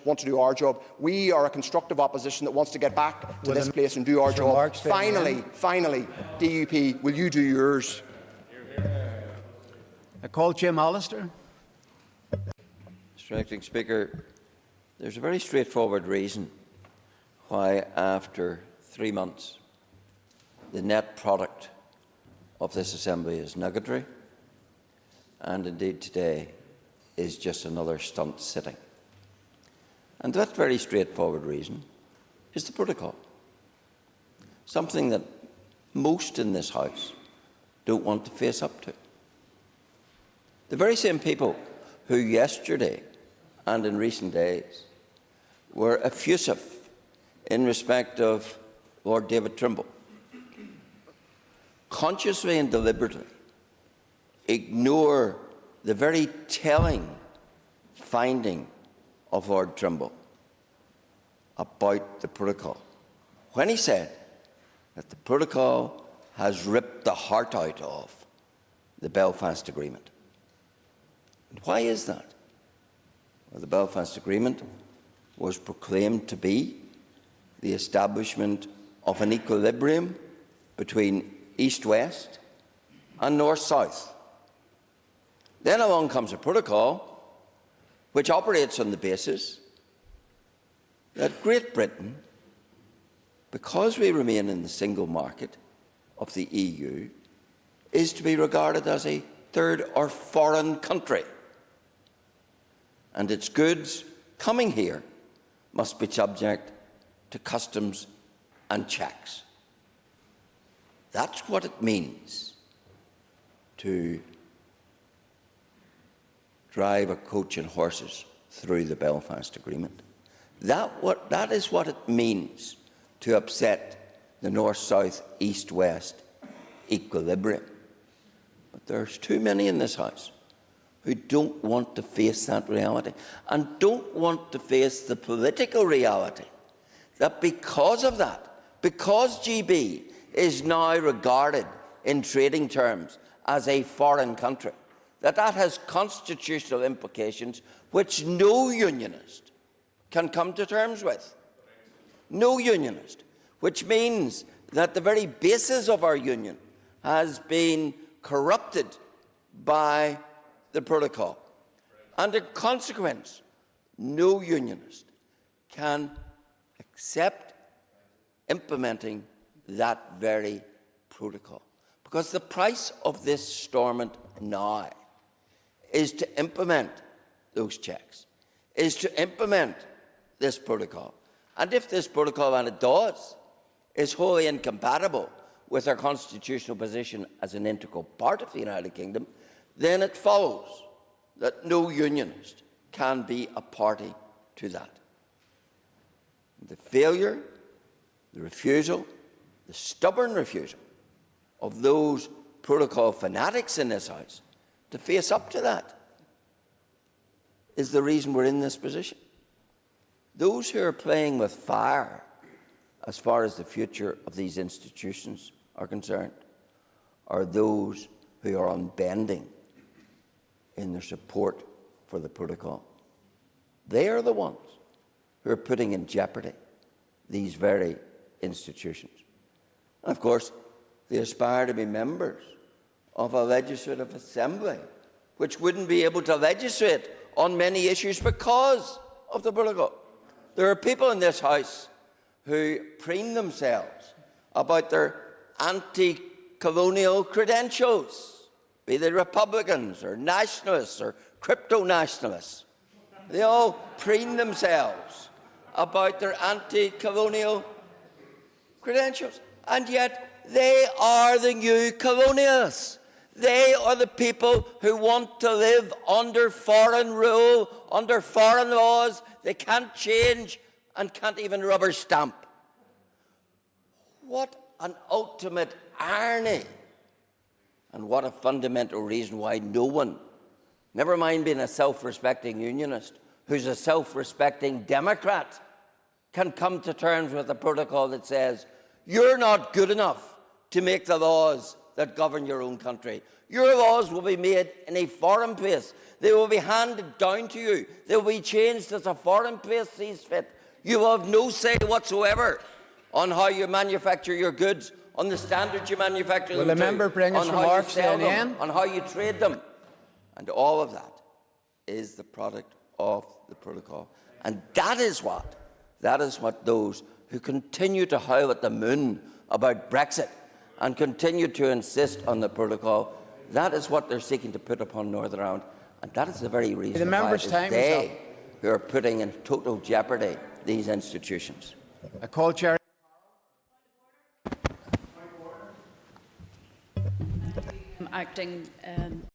want to do our job. We are a constructive opposition that wants to get back to this place and do our job. Finally, DUP, will you do yours? I call Jim Allister. Mr. Acting Speaker, there's a very straightforward reason why, after 3 months, the net product of this Assembly is nugatory, and indeed today is just another stunt sitting. And that very straightforward reason is the protocol, something that most in this House don't want to face up to. The very same people who yesterday and in recent days were effusive in respect of Lord David Trimble, consciously and deliberately ignore the very telling finding of Lord Trimble about the protocol, when he said that the protocol has ripped the heart out of the Belfast Agreement. And why is that? Well, the Belfast Agreement was proclaimed to be the establishment of an equilibrium between East-West and North-South. Then along comes a protocol which operates on the basis that Great Britain, because we remain in the single market of the EU, is to be regarded as a third or foreign country, and its goods coming here must be subject to customs and checks. That's what it means to drive a coach and horses through the Belfast Agreement. That is what it means to upset the north-south, east-west equilibrium. But there's too many in this House who don't want to face that reality, and don't want to face the political reality that because of that, because GB is now regarded in trading terms as a foreign country, that has constitutional implications which no unionist can come to terms with. No unionist. Which means that the very basis of our union has been corrupted by the protocol. And in consequence, no unionist can accept implementing that very protocol. Because the price of this Stormont now is to implement those checks, is to implement this protocol. And if this protocol, and it does, is wholly incompatible with our constitutional position as an integral part of the United Kingdom, then it follows that no unionist can be a party to that. The failure, the refusal, the stubborn refusal of those protocol fanatics in this House to face up to that is the reason we're in this position. Those who are playing with fire as far as the future of these institutions are concerned are those who are unbending in their support for the protocol. They are the ones who are putting in jeopardy these very institutions. And of course, they aspire to be members of a legislative assembly which wouldn't be able to legislate on many issues because of the protocol. There are people in this House who preen themselves about their anti-colonial credentials, be they Republicans or nationalists or crypto-nationalists. They all preen themselves about their anti-colonial credentials, and yet they are the new colonialists. They are the people who want to live under foreign rule, under foreign laws. They can't change and can't even rubber stamp. What an ultimate irony, and what a fundamental reason why no one, never mind being a self-respecting unionist, who's a self-respecting Democrat, can come to terms with a protocol that says, you're not good enough to make the laws that govern your own country. Your laws will be made in a foreign place. They will be handed down to you. They will be changed as a foreign place sees fit. You will have no say whatsoever on how you manufacture your goods, on the standards you manufacture them to, on how you sell them, on how you trade them. And all of that is the product of the protocol. And that is what those who continue to howl at the moon about Brexit and continue to insist on the protocol, that is what they're seeking to put upon Northern Ireland. And that is the very reason why it is they who are putting in total jeopardy these institutions. I call Chair. Acting